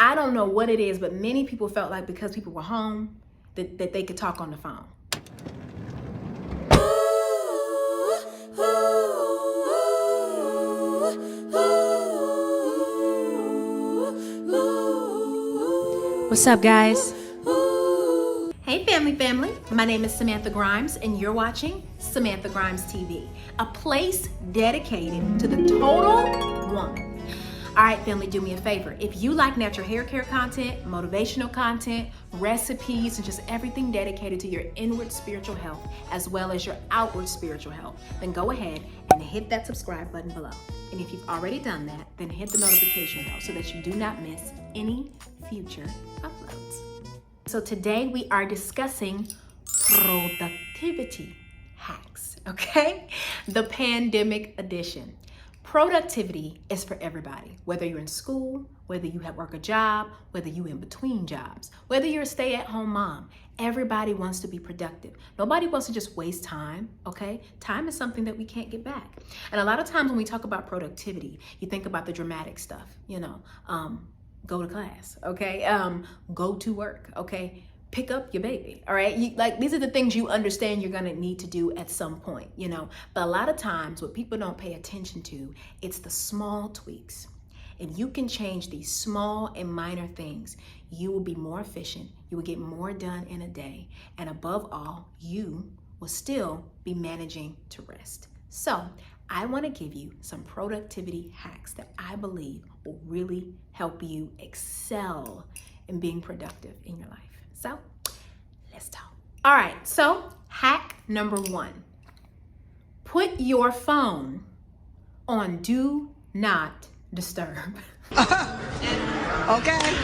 I don't know what it is, but many people felt like because people were home, that they could talk on the phone. What's up, guys? Hey, family. My name is Samantha Grimes, and you're watching Samantha Grimes TV, a place dedicated to the total woman. All right, family, do me a favor. If you like natural hair care content, motivational content, recipes, and just everything dedicated to your inward spiritual health, as well as your outward spiritual health, then go ahead and hit that subscribe button below. And if you've already done that, then hit the notification bell so that you do not miss any future uploads. So today we are discussing productivity hacks, okay? The pandemic edition. Productivity is for everybody, whether you're in school, whether you work a job, whether you're in between jobs, whether you're a stay-at-home mom. Everybody wants to be productive. Nobody wants to just waste time, okay? Time is something that we can't get back. And a lot of times when we talk about productivity, you think about the dramatic stuff, go to class, okay? Go to work, okay? Pick up your baby, all right? These are the things you understand you're gonna need to do at some point, But a lot of times what people don't pay attention to, it's the small tweaks. If you can change these small and minor things, you will be more efficient, you will get more done in a day, and above all, you will still be managing to rest. So I wanna give you some productivity hacks that I believe will really help you excel in being productive in your life. So let's talk. All right, so hack number 1, put your phone on do not disturb. Okay.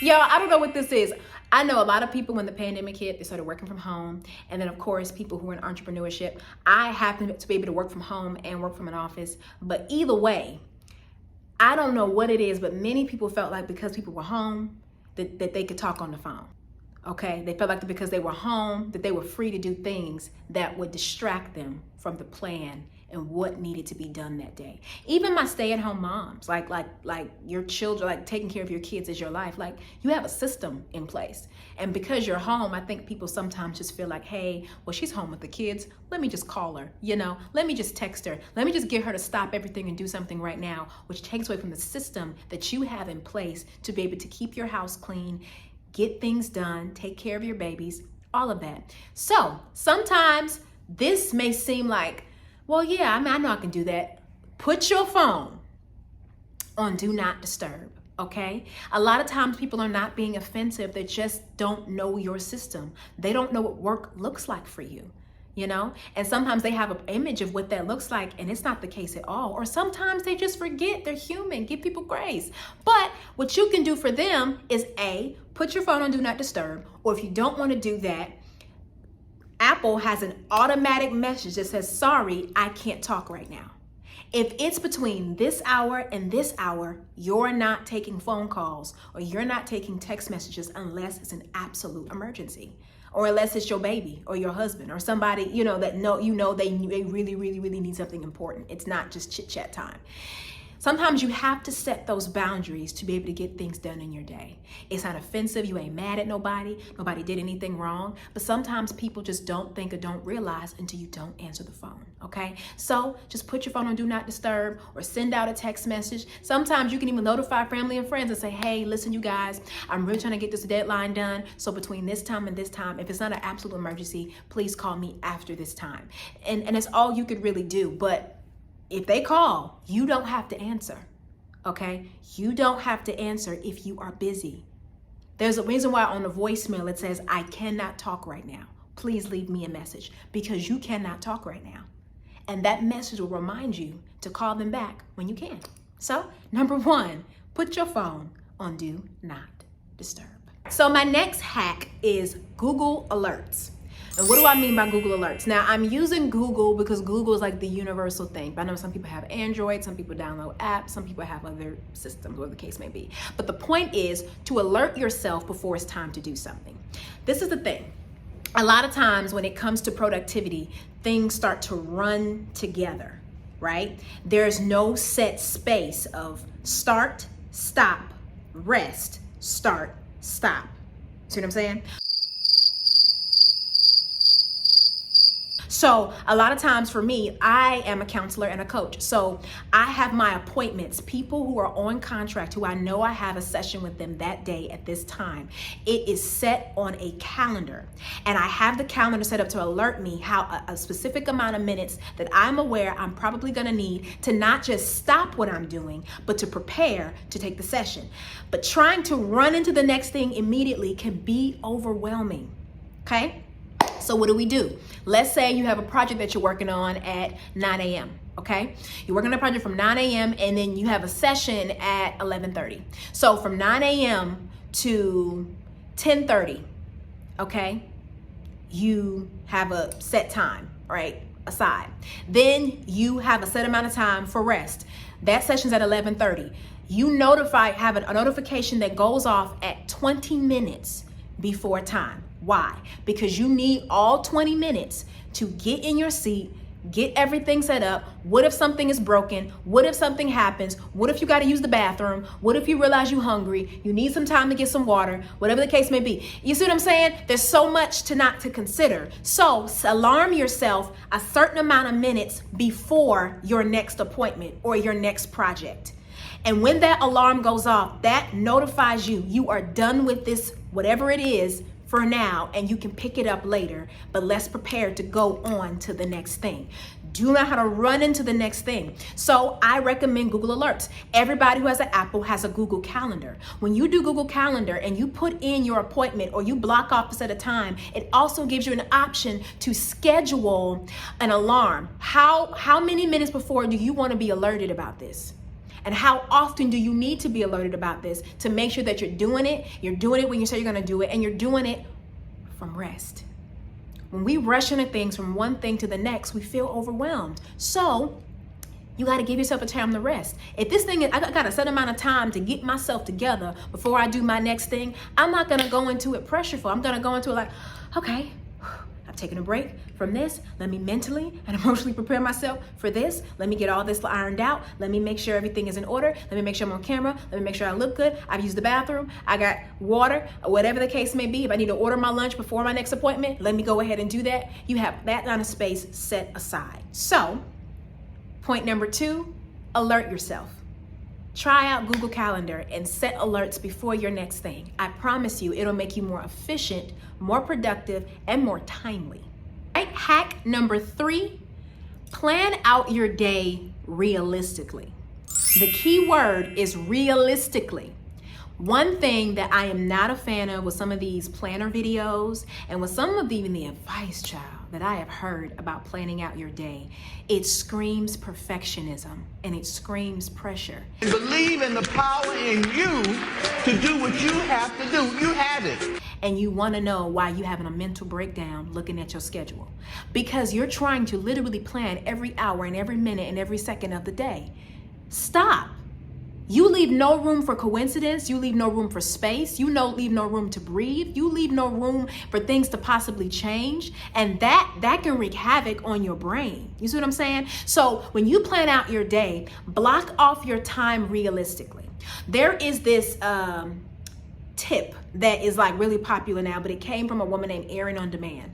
Y'all, I don't know what this is. I know a lot of people when the pandemic hit, they started working from home. And then of course, people who are in entrepreneurship. I happen to be able to work from home and work from an office. But either way, I don't know what it is, but many people felt like because people were home, that they could talk on the phone, okay? They felt like because they were home, that they were free to do things that would distract them from the plan and what needed to be done that day. Even my stay-at-home moms, like your children, like taking care of your kids is your life. Like you have a system in place. And because you're home, I think people sometimes just feel like, hey, well, she's home with the kids. Let me just call her, let me just text her. Let me just get her to stop everything and do something right now, which takes away from the system that you have in place to be able to keep your house clean, get things done, take care of your babies, all of that. So sometimes this may seem like, well, yeah, I know I can do that. Put your phone on do not disturb, okay? A lot of times people are not being offensive. They just don't know your system. They don't know what work looks like for you, And sometimes they have an image of what that looks like, and it's not the case at all. Or sometimes they just forget. They're human. Give people grace. But what you can do for them is A, put your phone on do not disturb, or if you don't want to do that, Apple has an automatic message that says, sorry, I can't talk right now. If it's between this hour and this hour, you're not taking phone calls or you're not taking text messages unless it's an absolute emergency, or unless it's your baby or your husband or somebody, they really need something important. It's not just chit chat time. Sometimes you have to set those boundaries to be able to get things done in your day. It's not offensive. You ain't mad at nobody. Nobody did anything wrong. But sometimes people just don't think or don't realize until you don't answer the phone, okay? So just put your phone on do not disturb or send out a text message. Sometimes you can even notify family and friends and say, hey, listen, you guys, I'm really trying to get this deadline done. So between this time and this time, if it's not an absolute emergency, please call me after this time. And it's all you could really do. But if they call, you don't have to answer, okay? You don't have to answer if you are busy. There's a reason why on the voicemail it says, I cannot talk right now. Please leave me a message, because you cannot talk right now. And that message will remind you to call them back when you can. So, number 1, put your phone on do not disturb. So my next hack is Google Alerts. And what do I mean by Google Alerts? Now, I'm using Google because Google is like the universal thing. But I know some people have Android, some people download apps, some people have other systems, whatever the case may be. But the point is to alert yourself before it's time to do something. This is the thing. A lot of times when it comes to productivity, things start to run together, right? There's no set space of start, stop, rest, start, stop. See what I'm saying? So a lot of times for me, I am a counselor and a coach. So I have my appointments, people who are on contract, who I know I have a session with them that day at this time. It is set on a calendar, and I have the calendar set up to alert me how a specific amount of minutes that I'm aware I'm probably gonna need to not just stop what I'm doing, but to prepare to take the session. But trying to run into the next thing immediately can be overwhelming, okay? So what do? Let's say you have a project that you're working on at 9 a.m., okay? You're working on a project from 9 a.m. and then you have a session at 11:30. So from 9 a.m. to 10:30, okay, you have a set time, right, aside. Then you have a set amount of time for rest. That session's at 11:30. You have a notification that goes off at 20 minutes before time. Why? Because you need all 20 minutes to get in your seat, get everything set up. What if something is broken? What if something happens? What if you got to use the bathroom? What if you realize you're hungry? You need some time to get some water, whatever the case may be. You see what I'm saying? There's so much to consider. So alarm yourself a certain amount of minutes before your next appointment or your next project. And when that alarm goes off, that notifies you are done with this, whatever it is, for now, and you can pick it up later, but let's prepare to go on to the next thing. Do know how to run into the next thing. So I recommend Google Alerts. Everybody who has an Apple has a Google Calendar. When you do Google Calendar and you put in your appointment or you block off a set of time, it also gives you an option to schedule an alarm. How many minutes before do you want to be alerted about this? And how often do you need to be alerted about this to make sure that you're doing it when you say you're gonna do it, and you're doing it from rest. When we rush into things from one thing to the next, we feel overwhelmed. So you gotta give yourself a time to rest. If this thing is, I got a set amount of time to get myself together before I do my next thing, I'm not gonna go into it pressureful. I'm gonna go into it like, okay, I've taken a break from this. Let me mentally and emotionally prepare myself for this. Let me get all this ironed out. Let me make sure everything is in order. Let me make sure I'm on camera. Let me make sure I look good. I've used the bathroom. I got water, whatever the case may be. If I need to order my lunch before my next appointment, let me go ahead and do that. You have that amount of space set aside. So, point number 2, alert yourself. Try out Google Calendar and set alerts before your next thing. I promise you, it'll make you more efficient, more productive, and more timely. Right? Hack number 3, plan out your day realistically. The key word is realistically. One thing that I am not a fan of with some of these planner videos and with some of even the advice, child, that I have heard about planning out your day, it screams perfectionism and it screams pressure. Believe in the power in you to do what you have to do. You have it. And you want to know why you're having a mental breakdown looking at your schedule. Because you're trying to literally plan every hour and every minute and every second of the day. Stop. You leave no room for coincidence. You leave no room for space. Leave no room to breathe. You leave no room for things to possibly change. And that can wreak havoc on your brain. You see what I'm saying? So when you plan out your day, block off your time realistically. There is this tip that is like really popular now, but it came from a woman named Erin on Demand.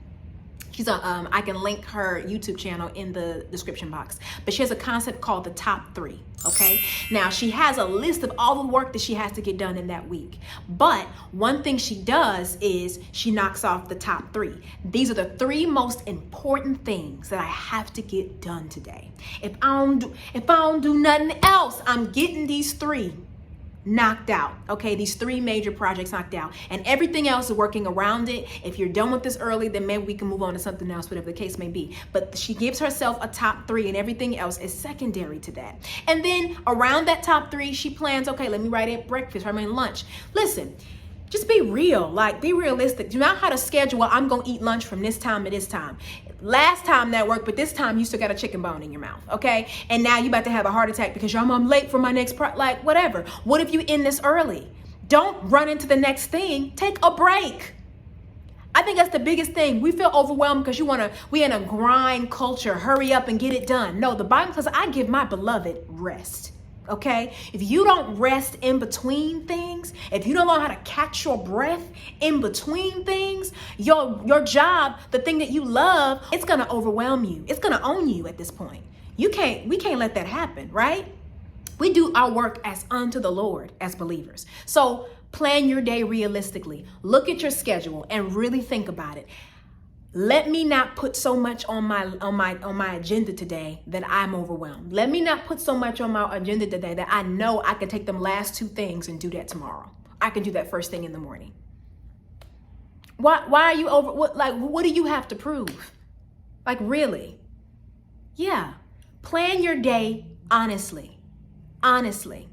She's I can link her YouTube channel in the description box. But she has a concept called the top 3, okay? Now, she has a list of all the work that she has to get done in that week. But one thing she does is she knocks off the top 3. These are the 3 most important things that I have to get done today. If I don't do nothing else, I'm getting these 3 knocked out, okay? These 3 major projects knocked out, and everything else is working around it. If you're done with this early, then maybe we can move on to something else, whatever the case may be. But she gives herself a top 3, and everything else is secondary to that. And then around that top 3, she plans, okay, let me write in breakfast, I mean lunch. Listen, just be real, like be realistic. Do not how to schedule, I'm gonna eat lunch from this time to this time. Last time that worked, but this time you still got a chicken bone in your mouth, okay? And now you about to have a heart attack because I'm late for my next like whatever. What if you end this early? Don't run into the next thing. Take a break. I think that's the biggest thing. We feel overwhelmed because we in a grind culture. Hurry up and get it done. No, the Bible says I give my beloved rest. okay? If you don't rest in between things, if you don't know how to catch your breath in between things, your job, the thing that you love, it's gonna overwhelm you. It's gonna own you at this point. We can't let that happen, right? We do our work as unto the Lord as believers. So plan your day realistically. Look at your schedule and really think about it. Let me not put so much on my agenda today that I'm overwhelmed. Let me not put so much on my agenda today that I know I can take them last two things and do that tomorrow. I can do that first thing in the morning. Why are you over? What do you have to prove? Like, really? Yeah. Plan your day honestly. Honestly.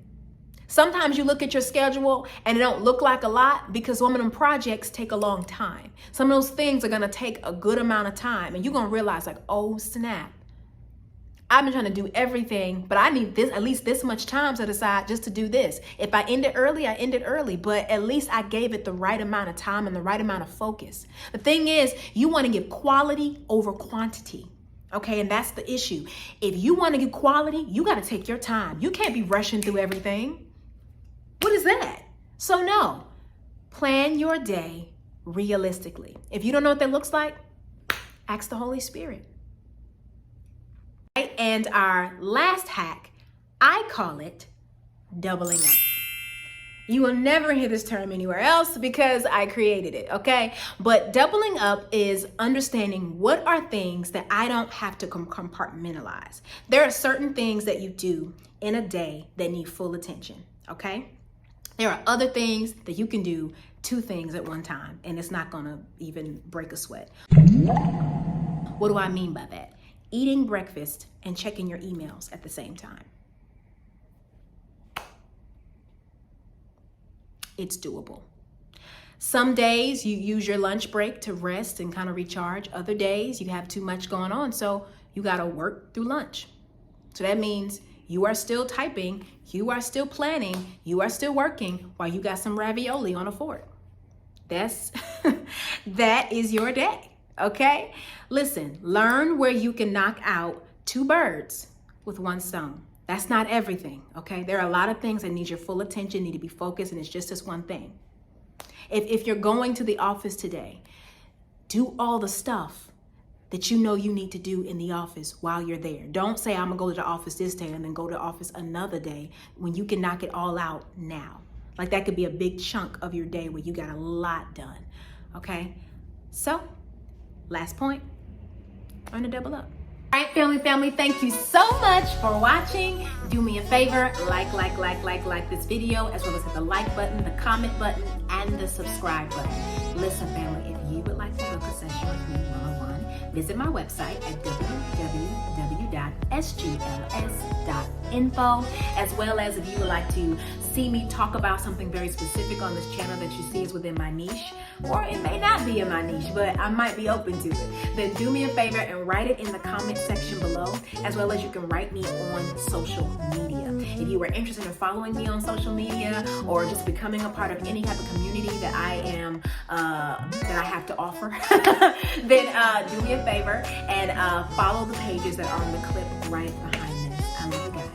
Sometimes you look at your schedule and it don't look like a lot because some of them projects take a long time. Some of those things are gonna take a good amount of time and you're gonna realize like, oh snap. I've been trying to do everything, but I need at least this much time set aside just to do this. If I ended early, I ended early, but at least I gave it the right amount of time and the right amount of focus. The thing is, you wanna give quality over quantity. Okay, and that's the issue. If you wanna give quality, you gotta take your time. You can't be rushing through everything. What is that? So no, plan your day realistically. If you don't know what that looks like, ask the Holy Spirit. Right? And our last hack, I call it doubling up. You will never hear this term anywhere else because I created it, okay? But doubling up is understanding what are things that I don't have to compartmentalize. There are certain things that you do in a day that need full attention, okay? There are other things that you can do 2 things at one time, and it's not gonna even break a sweat. What do I mean by that? Eating breakfast and checking your emails at the same time. It's doable. Some days you use your lunch break to rest and kind of recharge. Other days you have too much going on, so you gotta work through lunch. So that means you are still typing, you are still planning, you are still working while you got some ravioli on a fork. That is your day, okay? Listen, learn where you can knock out 2 birds with 1 stone. That's not everything, okay? There are a lot of things that need your full attention, need to be focused, and it's just this one thing. If you're going to the office today, do all the stuff that you know you need to do in the office while you're there. Don't say, I'm gonna go to the office this day and then go to the office another day when you can knock it all out now. Like that could be a big chunk of your day where you got a lot done, okay? So, last point, learn to double up. All right, family, thank you so much for watching. Do me a favor, like this video, as well as hit the like button, the comment button, and the subscribe button. Listen, family, if you would like to book a session with me one-on-one, visit my website at www.sgls.info, as well as if you would like to see me talk about something very specific on this channel that you see is within my niche, or it may not be in my niche, but I might be open to it, then do me a favor and write it in the comment section below, as well as you can write me on social media. If you are interested in following me on social media or just becoming a part of any type of community that I am, that I have to offer, then do me a favor and follow the pages that are on the clip right behind this. I love you guys.